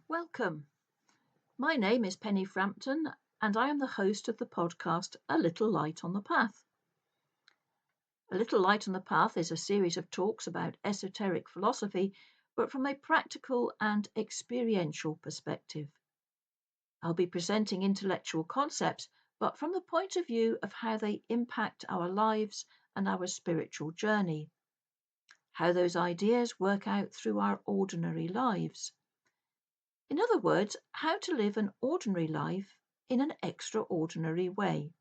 Welcome. My name is Penny Frampton, and I am the host of the podcast A Little Light on the Path. A Little Light on the Path is a series of talks about esoteric philosophy, but from a practical and experiential perspective. I'll be presenting intellectual concepts, but from the point of view of how they impact our lives and our spiritual journey, how those ideas work out through our ordinary lives. In other words, how to live an ordinary life in an extraordinary way.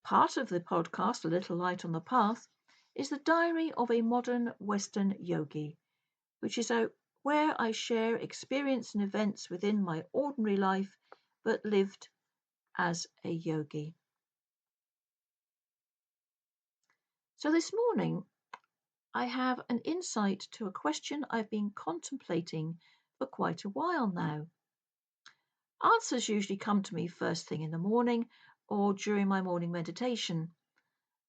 Part of the podcast, A Little Light on the Path, is the diary of a modern Western yogi, which is where I share experience and events within my ordinary life, but lived as a yogi. So this morning, I have an insight to a question I've been contemplating for quite a while now. Answers usually come to me first thing in the morning or during my morning meditation,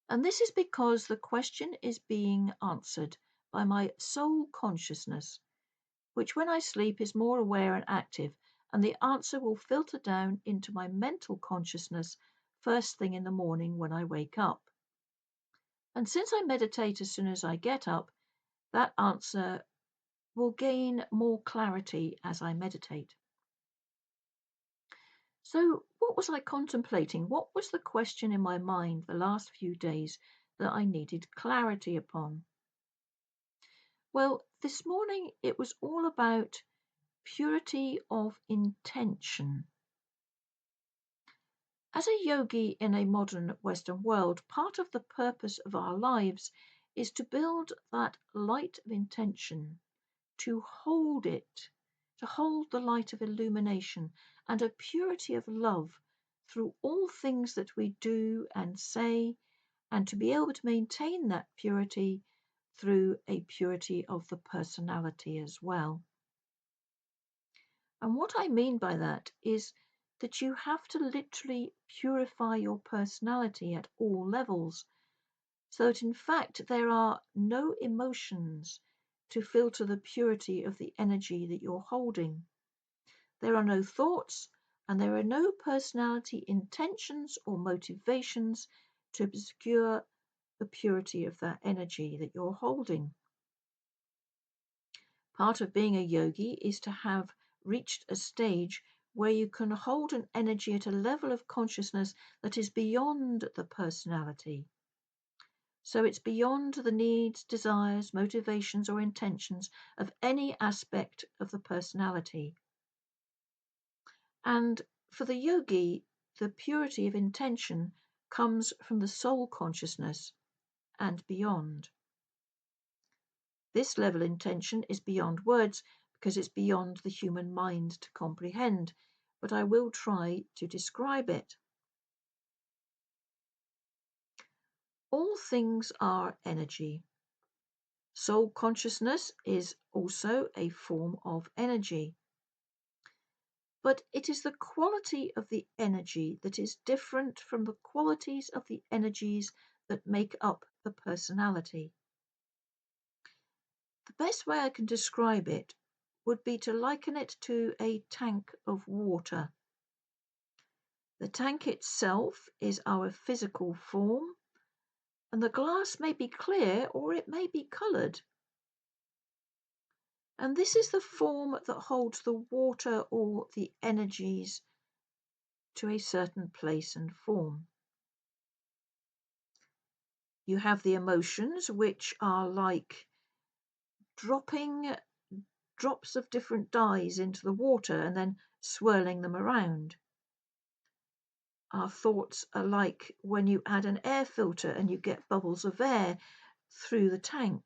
and this is because the question is being answered by my soul consciousness, which when I sleep is more aware and active, and the answer will filter down into my mental consciousness first thing in the morning when I wake up. And since I meditate as soon as I get up, that answer will gain more clarity as I meditate. So, what was I contemplating? What was the question in my mind the last few days that I needed clarity upon? Well, this morning it was all about purity of intention. As a yogi in a modern Western world, part of the purpose of our lives is to build that light of intention, to hold it, to hold the light of illumination and a purity of love through all things that we do and say, and to be able to maintain that purity through a purity of the personality as well. And what I mean by that is that you have to literally purify your personality at all levels, so that in fact there are no emotions to filter the purity of the energy that you're holding. There are no thoughts, and there are no personality intentions or motivations to obscure the purity of that energy that you're holding. Part of being a yogi is to have reached a stage where you can hold an energy at a level of consciousness that is beyond the personality. So it's beyond the needs, desires, motivations, or intentions of any aspect of the personality. And for the yogi, the purity of intention comes from the soul consciousness and beyond. This level of intention is beyond words because it's beyond the human mind to comprehend, but I will try to describe it. All things are energy. Soul consciousness is also a form of energy. But it is the quality of the energy that is different from the qualities of the energies that make up the personality. The best way I can describe it would be to liken it to a tank of water. The tank itself is our physical form, and the glass may be clear or it may be coloured. And this is the form that holds the water or the energies to a certain place and form. You have the emotions, which are like dropping drops of different dyes into the water and then swirling them around. Our thoughts are like when you add an air filter and you get bubbles of air through the tank.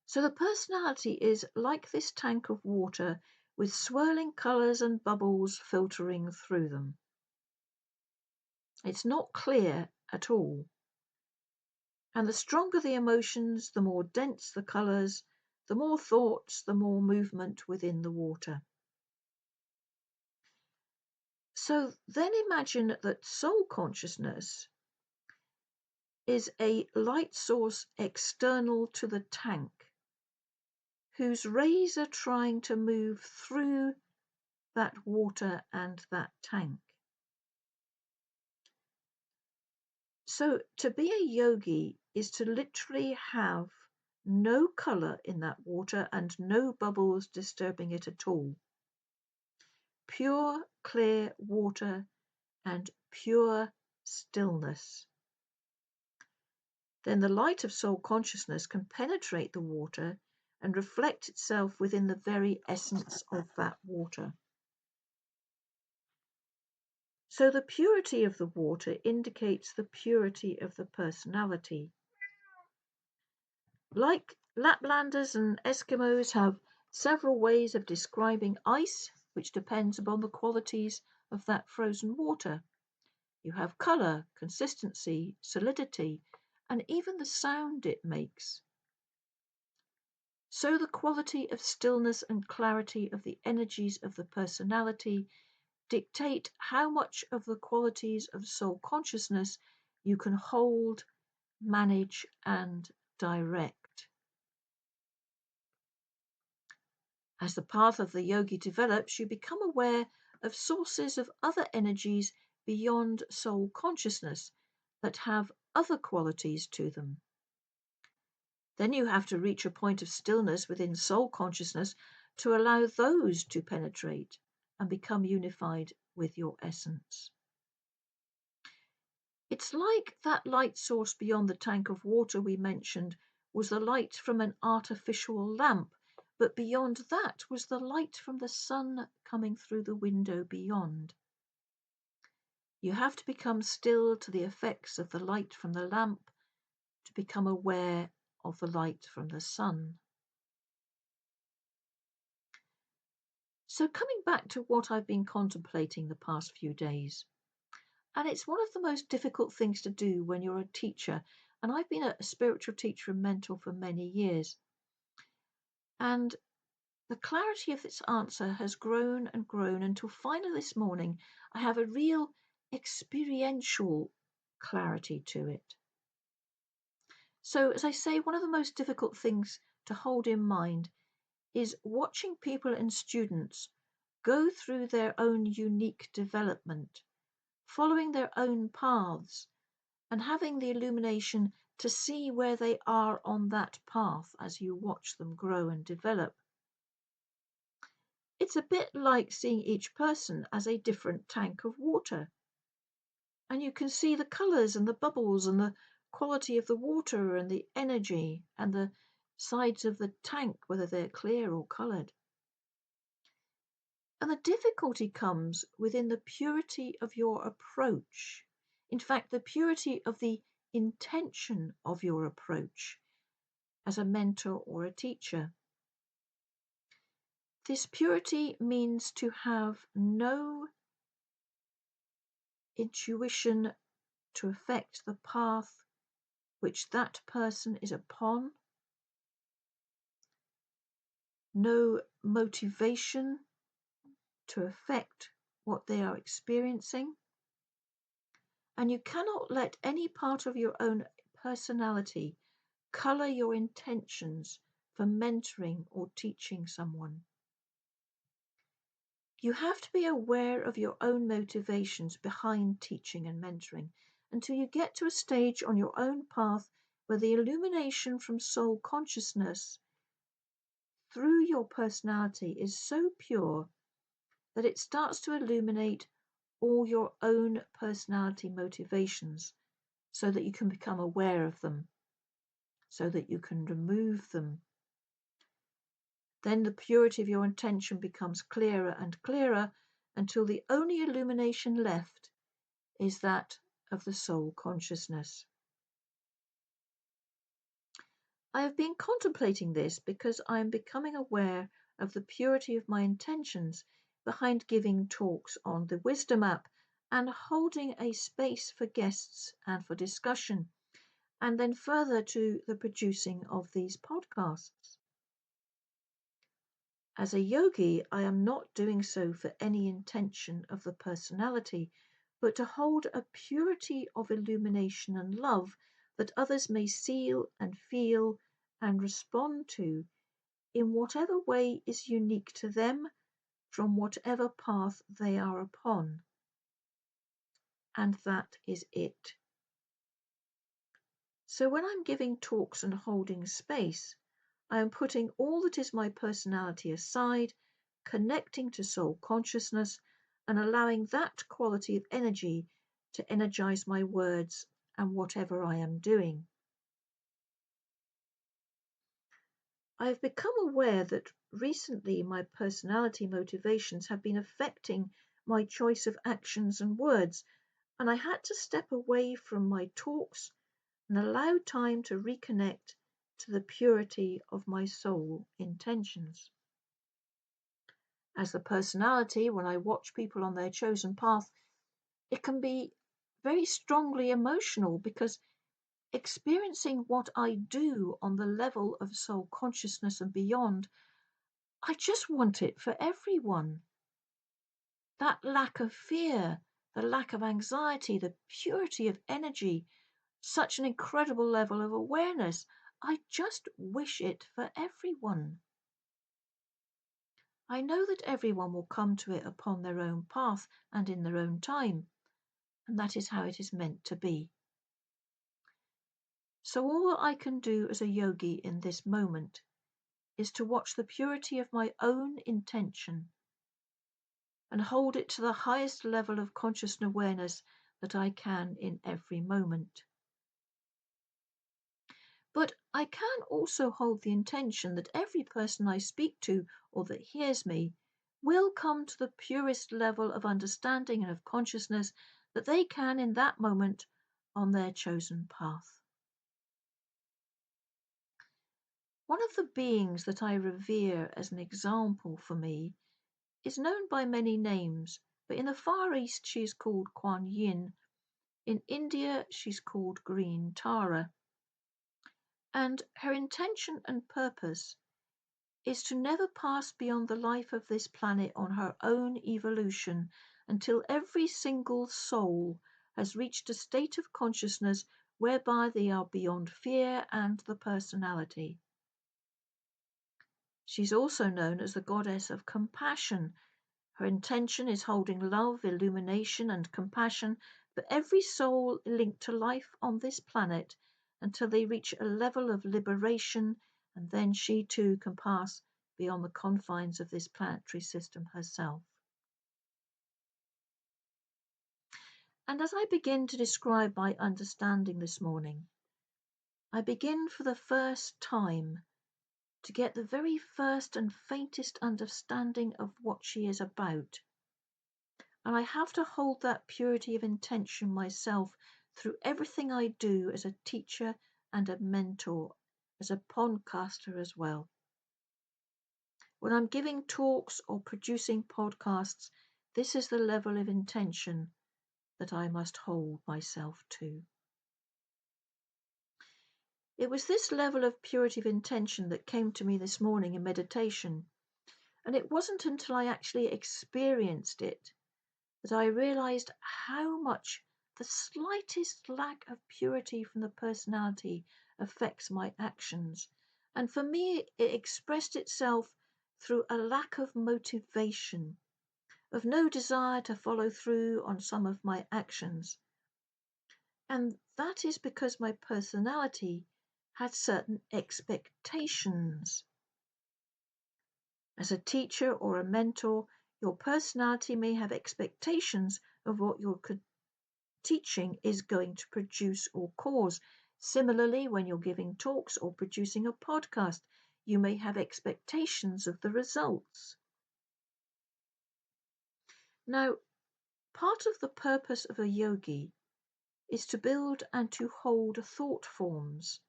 So the personality is like this tank of water with swirling colours and bubbles filtering through them. It's not clear at all. And the stronger the emotions, the more dense the colours, the more thoughts, the more movement within the water. So then imagine that soul consciousness is a light source external to the tank. whose rays are trying to move through that water and that tank. So to be a yogi is to literally have no color in that water and no bubbles disturbing it at all. Pure, clear water and pure stillness. Then the light of soul consciousness can penetrate the water and reflect itself within the very essence of that water. So the purity of the water indicates the purity of the personality. Like Laplanders and Eskimos have several ways of describing ice, which depends upon the qualities of that frozen water. You have colour, consistency, solidity, and even the sound it makes. So the quality of stillness and clarity of the energies of the personality dictate how much of the qualities of soul consciousness you can hold, manage, and direct. As the path of the yogi develops, you become aware of sources of other energies beyond soul consciousness that have other qualities to them. Then you have to reach a point of stillness within soul consciousness to allow those to penetrate and become unified with your essence. It's like that light source beyond the tank of water we mentioned was the light from an artificial lamp, but beyond that was the light from the sun coming through the window beyond. You have to become still to the effects of the light from the lamp to become aware of the light from the sun. So coming back to what I've been contemplating the past few days, and it's one of the most difficult things to do when you're a teacher, and I've been a spiritual teacher and mentor for many years. And the clarity of this answer has grown and grown until finally this morning I have a real experiential clarity to it. So, as I say, one of the most difficult things to hold in mind is watching people and students go through their own unique development, following their own paths, and having the illumination to see where they are on that path as you watch them grow and develop. It's a bit like seeing each person as a different tank of water. And you can see the colours and the bubbles and the quality of the water and the energy and the sides of the tank, whether they're clear or coloured. And the difficulty comes within the purity of your approach. In fact, the purity of the intention of your approach as a mentor or a teacher. This purity means to have no intuition to affect the path which that person is upon, no motivation to affect what they are experiencing, and you cannot let any part of your own personality colour your intentions for mentoring or teaching someone. You have to be aware of your own motivations behind teaching and mentoring until you get to a stage on your own path where the illumination from soul consciousness through your personality is so pure that it starts to illuminate all your own personality motivations so that you can become aware of them, so that you can remove them. Then the purity of your intention becomes clearer and clearer until the only illumination left is that of the soul consciousness. I have been contemplating this because I am becoming aware of the purity of my intentions behind giving talks on the Wisdom app and holding a space for guests and for discussion, and then further to the producing of these podcasts. As a yogi, I am not doing so for any intention of the personality, but to hold a purity of illumination and love that others may see and feel and respond to in whatever way is unique to them from whatever path they are upon. And that is it. So when I'm giving talks and holding space, I am putting all that is my personality aside, connecting to soul consciousness, and allowing that quality of energy to energize my words and whatever I am doing. I have become aware that recently my personality motivations have been affecting my choice of actions and words, and I had to step away from my talks and allow time to reconnect to the purity of my soul intentions. As the personality, when I watch people on their chosen path, it can be very strongly emotional because experiencing what I do on the level of soul consciousness and beyond, I just want it for everyone. That lack of fear, the lack of anxiety, the purity of energy, such an incredible level of awareness. I just wish it for everyone. I know that everyone will come to it upon their own path and in their own time, and that is how it is meant to be. So, all that I can do as a yogi in this moment is to watch the purity of my own intention and hold it to the highest level of conscious awareness that I can in every moment. But I can also hold the intention that every person I speak to or that hears me will come to the purest level of understanding and of consciousness that they can in that moment on their chosen path. One of the beings that I revere as an example for me is known by many names, but in the Far East she is called Kuan Yin, in India she's called Green Tara, and her intention and purpose is to never pass beyond the life of this planet on her own evolution until every single soul has reached a state of consciousness whereby they are beyond fear and the personality. She's also known as the goddess of compassion. Her intention is holding love, illumination, and compassion for every soul linked to life on this planet until they reach a level of liberation, and then she too can pass beyond the confines of this planetary system herself. And as I begin to describe my understanding this morning, I begin for the first time to get the very first and faintest understanding of what she is about. And I have to hold that purity of intention myself through everything I do as a teacher and a mentor, as a podcaster as well. When I'm giving talks or producing podcasts, this is the level of intention that I must hold myself to. It was this level of purity of intention that came to me this morning in meditation, and it wasn't until I actually experienced it that I realized how much the slightest lack of purity from the personality affects my actions. And for me, it expressed itself through a lack of motivation, of no desire to follow through on some of my actions. And that is because my personality had certain expectations. As a teacher or a mentor, your personality may have expectations of what your teaching is going to produce or cause. Similarly, when you're giving talks or producing a podcast, you may have expectations of the results. Now, part of the purpose of a yogi is to build and to hold thought forms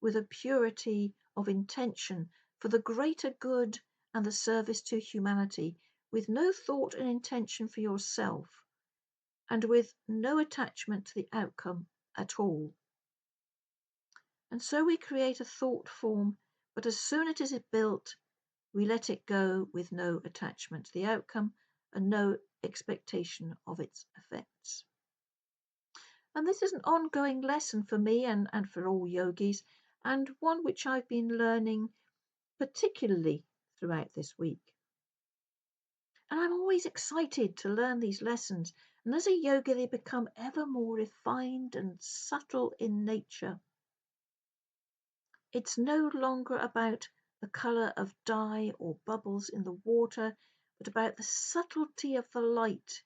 with a purity of intention for the greater good and the service to humanity, with no thought and intention for yourself, and with no attachment to the outcome at all. And so we create a thought form, but as soon as it is built, we let it go with no attachment to the outcome and no expectation of its effects. And this is an ongoing lesson for me and for all yogis, and one which I've been learning particularly throughout this week. And I'm always excited to learn these lessons, and as a yogi, they become ever more refined and subtle in nature. It's no longer about the colour of dye or bubbles in the water, but about the subtlety of the light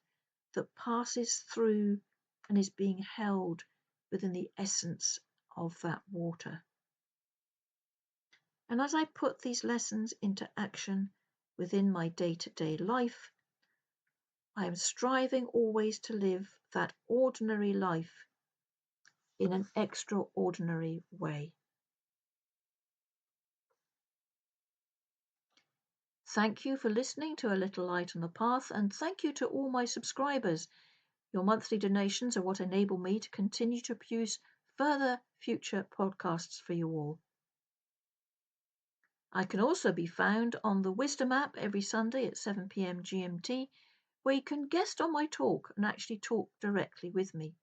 that passes through and is being held within the essence of that water. And as I put these lessons into action within my day-to-day life, I am striving always to live that ordinary life in an extraordinary way. Thank you for listening to A Little Light on the Path, and thank you to all my subscribers. Your monthly donations are what enable me to continue to produce further future podcasts for you all. I can also be found on the Wisdom app every Sunday at 7 p.m. GMT, where you can guest on my talk and actually talk directly with me.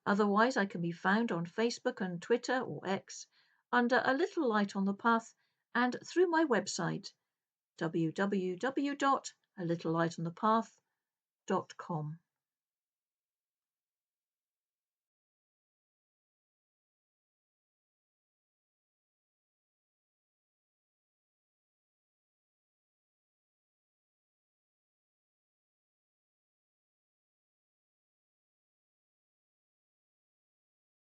Otherwise, I can be found on Facebook and Twitter or X under A Little Light on the Path and through my website www.alittlelightonthepath.com.